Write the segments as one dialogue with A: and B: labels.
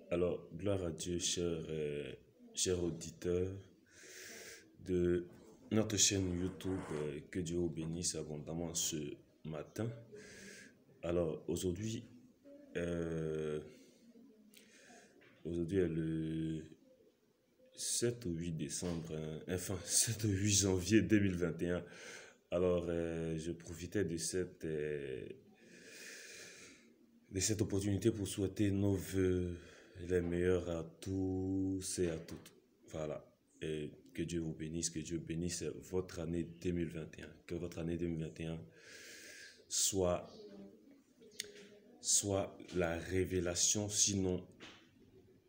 A: Alors, gloire à Dieu, chers auditeurs de notre chaîne YouTube, que Dieu vous bénisse abondamment ce matin. Alors, euh, aujourd'hui est le 7 ou 8 décembre, enfin 7 ou 8 janvier 2021. Alors, je profitais de cette opportunité pour souhaiter nos voeux les meilleurs à tous et à toutes. Voilà. Et que Dieu vous bénisse, que Dieu bénisse votre année 2021. Que votre année 2021 soit la révélation, sinon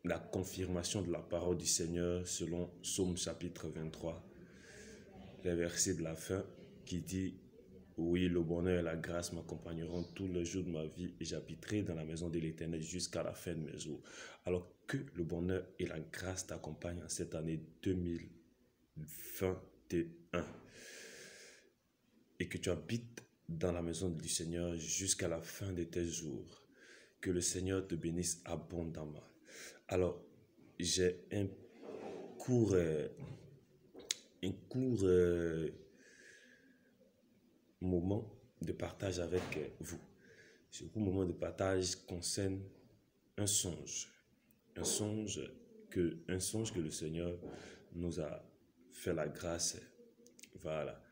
A: la confirmation de la parole du Seigneur selon Psaume chapitre 23, les versets de la fin qui dit: oui, le bonheur et la grâce m'accompagneront tous les jours de ma vie et j'habiterai dans la maison de l'Éternel jusqu'à la fin de mes jours. Alors que le bonheur et la grâce t'accompagnent en cette année 2021 et que tu habites dans la maison du Seigneur jusqu'à la fin de tes jours. Que le Seigneur te bénisse abondamment. Alors, j'ai un court moment de partage avec vous. Ce court moment de partage concerne un songe. Un songe que le Seigneur nous a fait la grâce, voilà,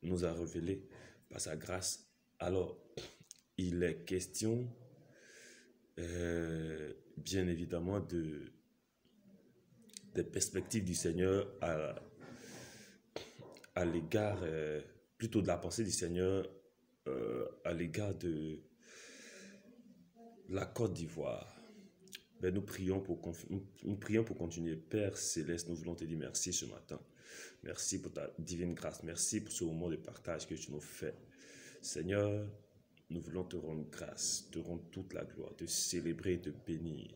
A: nous a révélé par sa grâce. Alors, il est question, bien évidemment, des perspectives du Seigneur à l'égard, plutôt de la pensée du Seigneur à l'égard de la Côte d'Ivoire. Ben, nous prions pour continuer. Père Céleste, nous voulons te dire merci ce matin. Merci pour ta divine grâce. Merci pour ce moment de partage que tu nous fais. Seigneur, nous voulons te rendre grâce, te rendre toute la gloire, te célébrer et te bénir.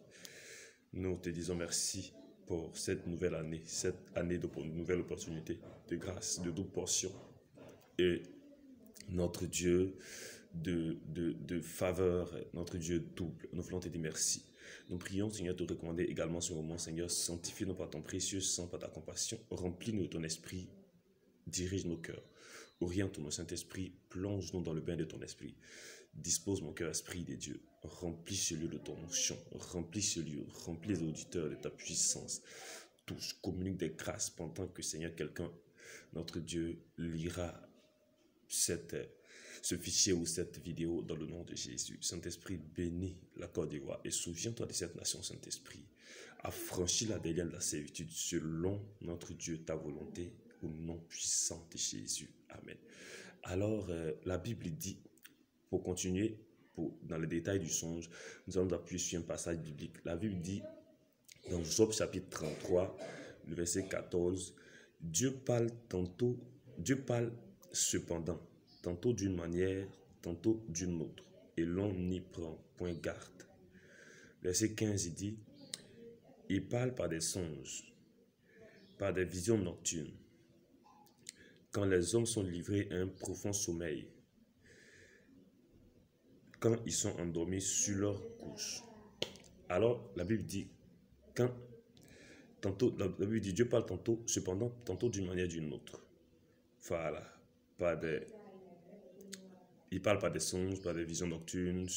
A: Nous te disons merci pour cette nouvelle année de nouvelles opportunités, de grâce, de double portion. Et notre Dieu de faveur, notre Dieu double. Nous voulons te dire merci. Nous prions, Seigneur, te recommander également ce moment. Seigneur, sanctifie-nous par ton précieux sang, par ta compassion. Remplis-nous de ton esprit. Dirige nos cœurs. Oriente nos Saint-Esprit. Plonge-nous dans le bain de ton esprit. Dispose mon cœur, esprit des dieux. Remplis ce lieu de ton onction. Remplis ce lieu. Remplis les auditeurs de ta puissance. Touche, communique des grâces pendant que, Seigneur, quelqu'un, notre Dieu, lira ce fichier ou cette vidéo dans le nom de Jésus. Saint-Esprit, bénis la Côte d'Ivoire et souviens-toi de cette nation, Saint-Esprit. Affranchis-la des liens de la servitude selon notre Dieu, ta volonté, au nom puissant de Jésus. Amen. Alors, la Bible dit, pour continuer, dans les détails du songe, nous allons appuyer sur un passage biblique. La Bible dit, dans Job chapitre 33, le verset 14, Dieu parle cependant, tantôt d'une manière, tantôt d'une autre, et l'on n'y prend point garde. Verset 15, il dit, il parle par des songes, par des visions nocturnes, quand les hommes sont livrés à un profond sommeil, quand ils sont endormis sur leur couche. Alors, la Bible dit, la Bible dit, Dieu parle tantôt, cependant, tantôt d'une manière d'une autre. Voilà, il parle par des songes, par des visions nocturnes,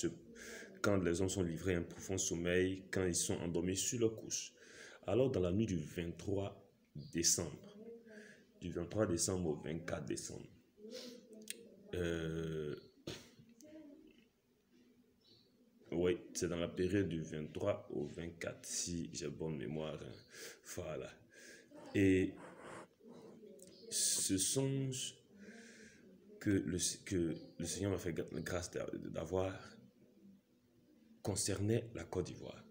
A: quand les hommes sont livrés à un profond sommeil, quand ils sont endormis sur leur couche. Alors, dans la nuit du 23 décembre au 24 décembre, oui, c'est dans la période du 23 au 24, si j'ai bonne mémoire. Voilà. Et ce songe que le Seigneur m'a fait grâce d'avoir concernait la Côte d'Ivoire.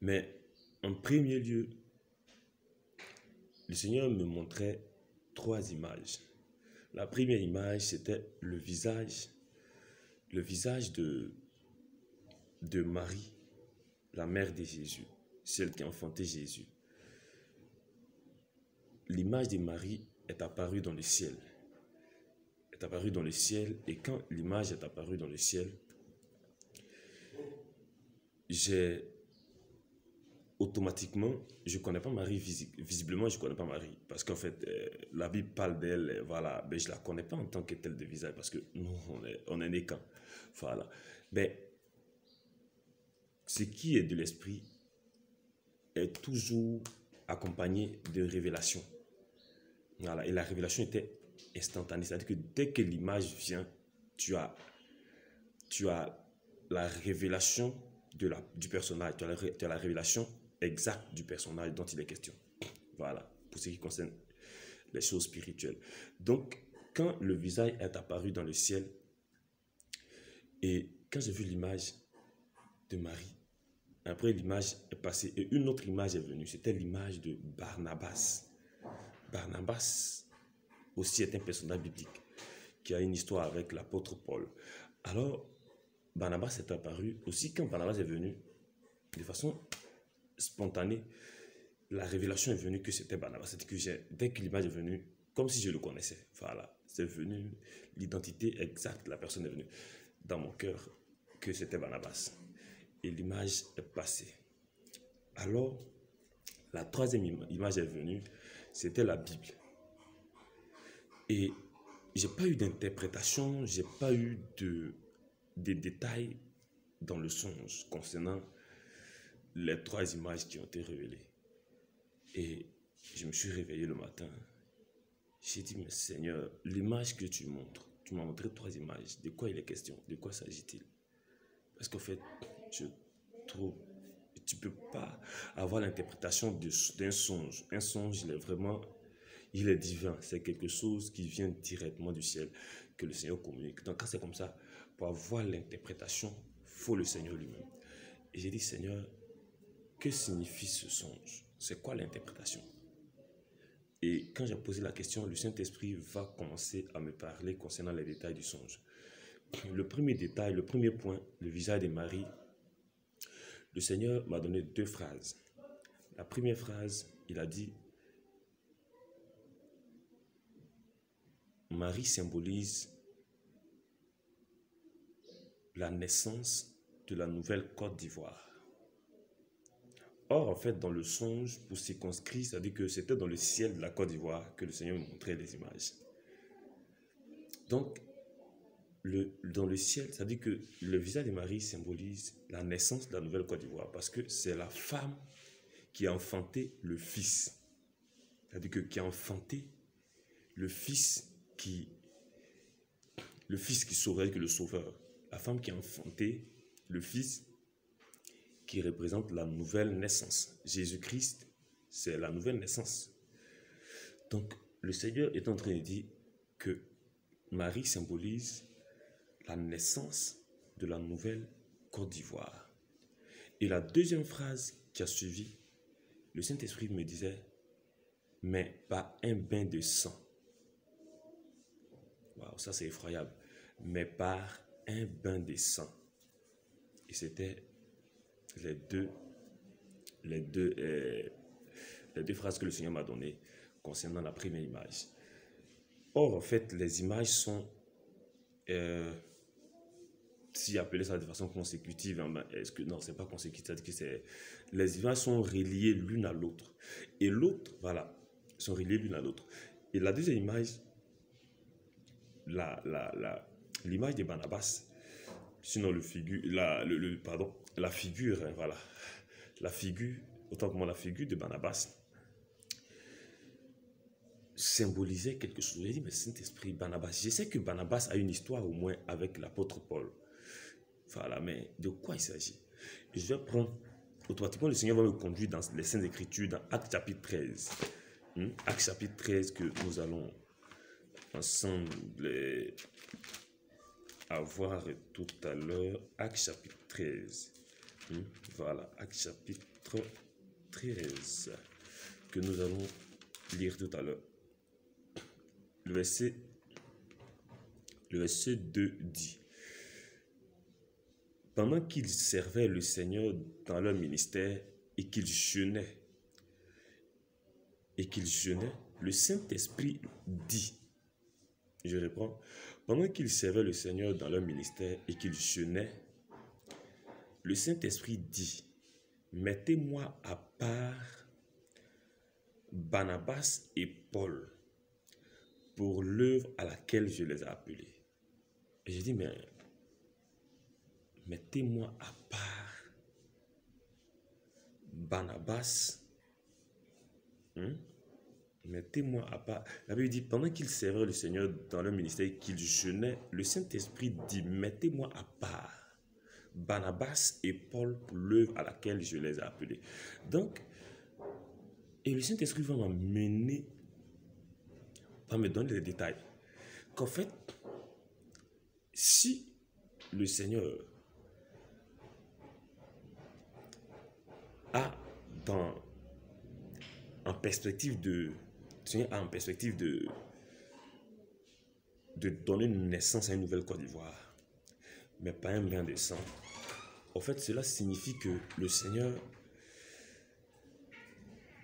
A: Mais en premier lieu, le Seigneur me montrait 3 images. La première image, c'était le visage de Marie, la mère de Jésus, celle qui a enfanté Jésus. L'image de Marie est apparue dans le ciel. Et quand l'image est apparue dans le ciel, j'ai automatiquement, je ne connais pas Marie, visiblement, je ne connais pas Marie. Parce qu'en fait, la Bible parle d'elle, voilà. Mais je ne la connais pas en tant que telle de visage, parce que nous, on est né quand. Voilà. Mais ce qui est de l'esprit est toujours accompagné de révélation. Voilà. Et la révélation était instantanée. C'est-à-dire que dès que l'image vient, tu as la révélation du personnage, tu as la révélation exacte du personnage dont il est question. Voilà, pour ce qui concerne les choses spirituelles. Donc, quand le visage est apparu dans le ciel, et quand j'ai vu l'image de Marie, après l'image est passée, et une autre image est venue, c'était l'image de Barnabas. Barnabas aussi est un personnage biblique qui a une histoire avec l'apôtre Paul. Alors, Barnabas est apparu aussi quand Barnabas est venu, de façon spontanée, la révélation est venue que c'était Barnabas. C'est que dès que l'image est venue, comme si je le connaissais. Voilà, c'est venu, l'identité exacte, la personne est venue dans mon cœur que c'était Barnabas. Et l'image est passée. Alors, la troisième image est venue, c'était la Bible. Et j'ai pas eu d'interprétation, j'ai pas eu des détails dans le songe concernant les trois images qui ont été révélées. Et je me suis réveillé le matin. J'ai dit, mais Seigneur, l'image que tu montres, tu m'as montré trois images. De quoi il est question? De quoi s'agit-il? Parce qu'en fait, je trouve, tu ne peux pas avoir l'interprétation d'un songe. Un songe, il est divin. C'est quelque chose qui vient directement du ciel, que le Seigneur communique. Donc quand c'est comme ça, pour avoir l'interprétation, il faut le Seigneur lui-même. Et j'ai dit, Seigneur, que signifie ce songe? C'est quoi l'interprétation? Et quand j'ai posé la question, le Saint-Esprit va commencer à me parler concernant les détails du songe. Le premier détail, le premier point, le visage de Marie, le Seigneur m'a donné deux phrases. La première phrase, il a dit, Marie symbolise la naissance de la nouvelle Côte d'Ivoire. Or, en fait, dans le songe, pour circonscrire, c'est-à-dire que c'était dans le ciel de la Côte d'Ivoire que le Seigneur me montrait les images. Donc, dans le ciel, c'est-à-dire que le visage de Marie symbolise la naissance de la nouvelle Côte d'Ivoire, parce que c'est la femme qui a enfanté le fils. C'est-à-dire que qui a enfanté le fils qui sauverait, que le sauveur. La femme qui a enfanté le fils qui représente la nouvelle naissance. Jésus-Christ, c'est la nouvelle naissance. Donc, le Seigneur est en train de dire que Marie symbolise la naissance de la nouvelle Côte d'Ivoire. Et la deuxième phrase qui a suivi, le Saint-Esprit me disait, mais pas un bain de sang. Waouh, ça c'est effroyable. Mais par un bain de sang. Et c'était les deux phrases que le Seigneur m'a données concernant la première image. Or, en fait, les images sont, si appeler ça de façon consécutive, non, c'est pas consécutif, c'est-à-dire que les images sont reliées l'une à l'autre. Et l'autre, voilà, sont reliées l'une à l'autre. Et la deuxième image, l'image de Barnabas, sinon la figure, hein, voilà, la figure, autant que moi, la figure de Barnabas symbolisait quelque chose. J'ai dit, mais Saint-Esprit, Barnabas, je sais que Barnabas a une histoire au moins avec l'apôtre Paul. Voilà, mais de quoi il s'agit? Je vais prendre, automatiquement, le Seigneur va me conduire dans les Saintes Écritures, dans Actes chapitre 13. Actes chapitre 13 que nous allons ensemble à voir tout à l'heure. Actes chapitre 13. Voilà, Actes chapitre 13 que nous allons lire tout à l'heure. Le verset 2 dit, pendant qu'ils servaient le Seigneur dans leur ministère et qu'ils jeûnaient, le Saint-Esprit dit, je reprends, pendant qu'ils servaient le Seigneur dans leur ministère et qu'ils jeûnaient, le Saint-Esprit dit, mettez-moi à part Barnabas et Paul pour l'œuvre à laquelle je les ai appelés. Et j'ai dit, mais mettez-moi à part Barnabas. Mettez-moi à part. La Bible dit, pendant qu'ils servaient le Seigneur dans leur ministère, qu'ils jeûnaient, le Saint-Esprit dit, mettez-moi à part Barnabas et Paul pour l'œuvre à laquelle je les ai appelés. Donc, et le Saint-Esprit va m'amener, va me donner les détails. Qu'en fait, si le Seigneur a en perspective de donner une naissance à une nouvelle Côte d'Ivoire, mais pas un bain de sang. En fait, cela signifie que le Seigneur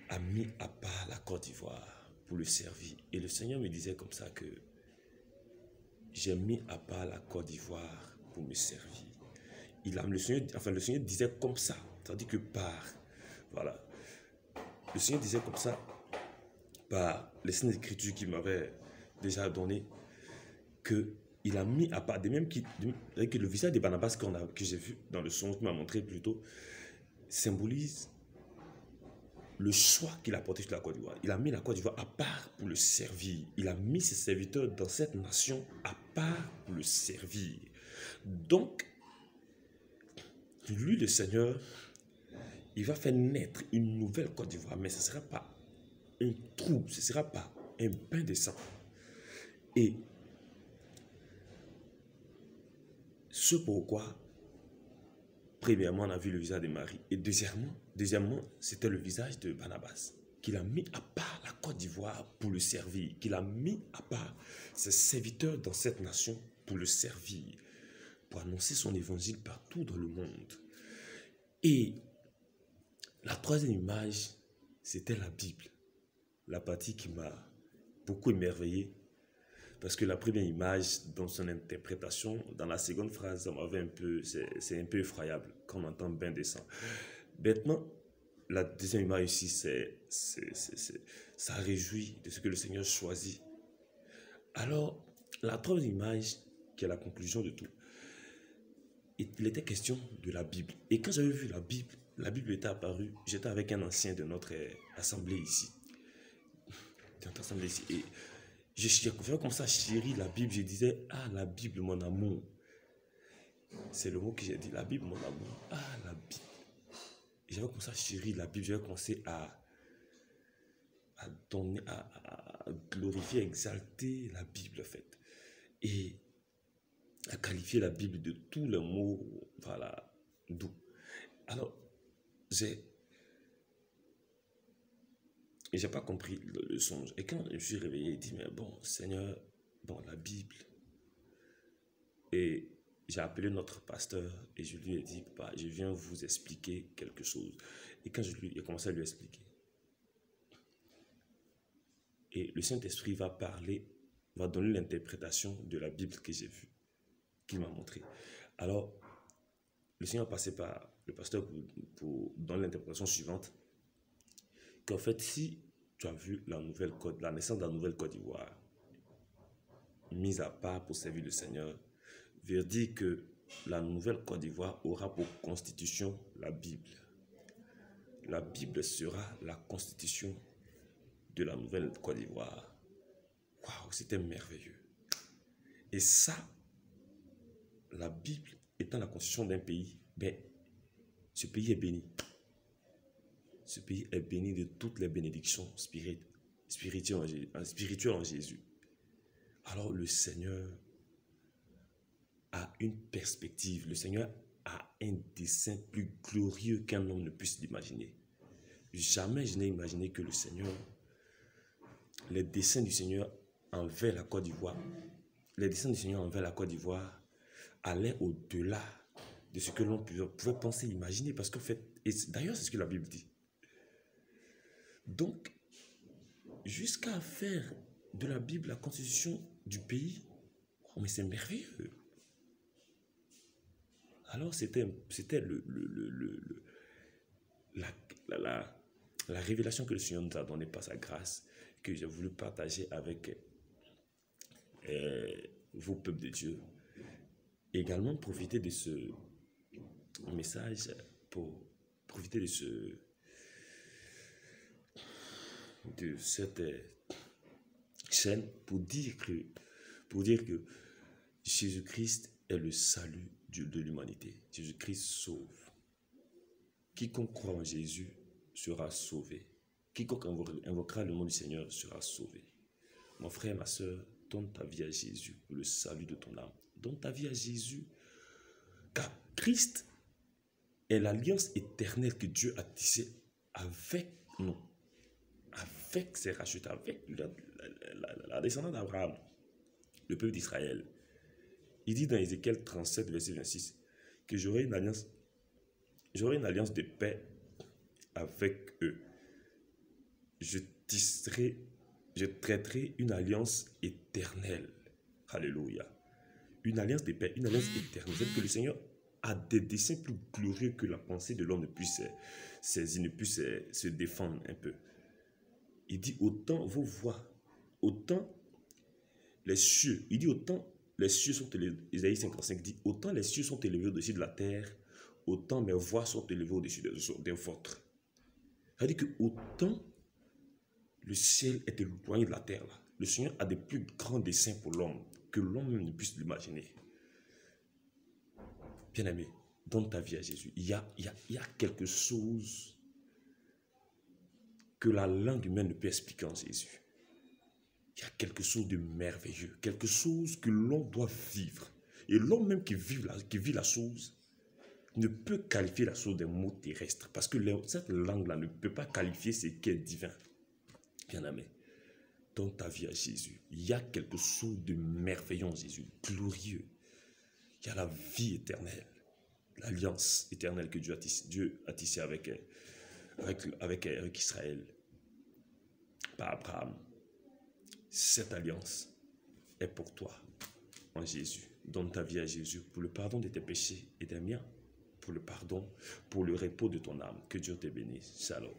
A: a mis à part la Côte d'Ivoire pour le servir. Et le Seigneur me disait comme ça que j'ai mis à part la Côte d'Ivoire pour me servir. Le Seigneur disait comme ça, c'est-à-dire que voilà, le Seigneur disait comme ça, par les Saintes Écritures qu'il m'avait déjà donné, qu'il a mis à part, que le visage de Barnabas que j'ai vu dans le son qu'il m'a montré plus tôt, symbolise le choix qu'il a porté sur la Côte d'Ivoire. Il a mis la Côte d'Ivoire à part pour le servir. Il a mis ses serviteurs dans cette nation à part pour le servir. Donc, lui, le Seigneur, il va faire naître une nouvelle Côte d'Ivoire, mais ce ne sera pas un trou, ce ne sera pas un bain de sang. Et ce pourquoi, premièrement, on a vu le visage de Marie. Et deuxièmement, c'était le visage de Barnabas, qu'il a mis à part la Côte d'Ivoire pour le servir, qu'il a mis à part ses serviteurs dans cette nation pour le servir, pour annoncer son évangile partout dans le monde. Et la troisième image, c'était la Bible. La partie qui m'a beaucoup émerveillé, parce que la première image, dans son interprétation, dans la seconde phrase, ça m'avait c'est un peu effroyable quand on entend bain de sang. Bêtement, la deuxième image ici, ça réjouit de ce que le Seigneur choisit. Alors, la troisième image, qui est la conclusion de tout, il était question de la Bible. Et quand j'avais vu la Bible était apparue, j'étais avec un ancien de notre assemblée ici. Et je faisais comme ça, chérie, la Bible. Je disais, ah, la Bible, mon amour. C'est le mot que j'ai dit, la Bible, mon amour. Ah, la Bible. Et j'avais comme ça, chérie, la Bible. J'avais commencé à glorifier, exalter la Bible, en fait. Et à qualifier la Bible de tous les mots, voilà, doux. Alors, et j'ai pas compris le songe. Et quand je me suis réveillé, il dit, mais bon, Seigneur, bon, la Bible. Et j'ai appelé notre pasteur et je lui ai dit, papa, je viens vous expliquer quelque chose. Et quand j'ai commencé à lui expliquer, et le Saint-Esprit va donner l'interprétation de la Bible que j'ai vue, qu'il m'a montré. Alors, le Seigneur passé par le pasteur pour donner l'interprétation suivante, qu'en fait, si tu as vu la naissance de la nouvelle Côte d'Ivoire, mise à part pour servir le Seigneur, veut dire que la nouvelle Côte d'Ivoire aura pour constitution la Bible. La Bible sera la constitution de la nouvelle Côte d'Ivoire. Waouh, c'était merveilleux. Et ça, la Bible étant la constitution d'un pays, ben, ce pays est béni. Ce pays est béni de toutes les bénédictions spirituelles en Jésus. Alors le Seigneur a une perspective. Le Seigneur a un dessein plus glorieux qu'un homme ne puisse l'imaginer. Jamais je n'ai imaginé que les desseins du Seigneur envers la Côte d'Ivoire, allaient au-delà de ce que l'on pouvait penser, imaginer. Parce qu'en fait, d'ailleurs c'est ce que la Bible dit. Donc, jusqu'à faire de la Bible la constitution du pays, oh, mais c'est merveilleux. Alors c'était la révélation que le Seigneur nous a donnée par sa grâce, que j'ai voulu partager avec vos peuples de Dieu. Également, profiter de ce message pour profiter de cette chaîne pour dire que Jésus-Christ est le salut de l'humanité. Jésus-Christ sauve. Quiconque croit en Jésus sera sauvé. Quiconque invoquera le nom du Seigneur sera sauvé. Mon frère, ma soeur, donne ta vie à Jésus pour le salut de ton âme. Donne ta vie à Jésus, car Christ est l'alliance éternelle que Dieu a tissée avec nous, avec ses rachetés, avec la descendance d'Abraham, le peuple d'Israël. Il dit dans Ézéchiel 37, verset 26, que j'aurai une alliance de paix avec eux. Je traiterai une alliance éternelle. Alléluia. Une alliance de paix, une alliance éternelle. C'est que le Seigneur a des desseins plus glorieux que la pensée de l'homme ne puisse saisir, ne puisse se défendre un peu. Il dit autant vos voix, autant les cieux, il dit autant les cieux sont élevés, Isaïe 55 dit autant les cieux sont élevés au-dessus de la terre, autant mes voix sont élevées au-dessus des vôtres. Ça veut dire que autant le ciel est éloigné de la terre, là, le Seigneur a des plus grands desseins pour l'homme que l'homme même ne puisse l'imaginer. Bien-aimé, donne ta vie à Jésus. Il y a quelque chose que la langue humaine ne peut expliquer en Jésus. Il y a quelque chose de merveilleux, quelque chose que l'on doit vivre. Et l'homme même qui vit la chose ne peut qualifier la chose d'un mot terrestre. Parce que cette langue-là ne peut pas qualifier ce qui est divin. Bien-aimé, donne ta vie à Jésus. Il y a quelque chose de merveilleux en Jésus, glorieux. Il y a la vie éternelle, l'alliance éternelle que Dieu a tissée avec Israël, par Abraham. Cette alliance est pour toi en Jésus. Donne ta vie à Jésus pour le pardon de tes péchés et des miens, pour le pardon, pour le repos de ton âme. Que Dieu te bénisse. Shalom.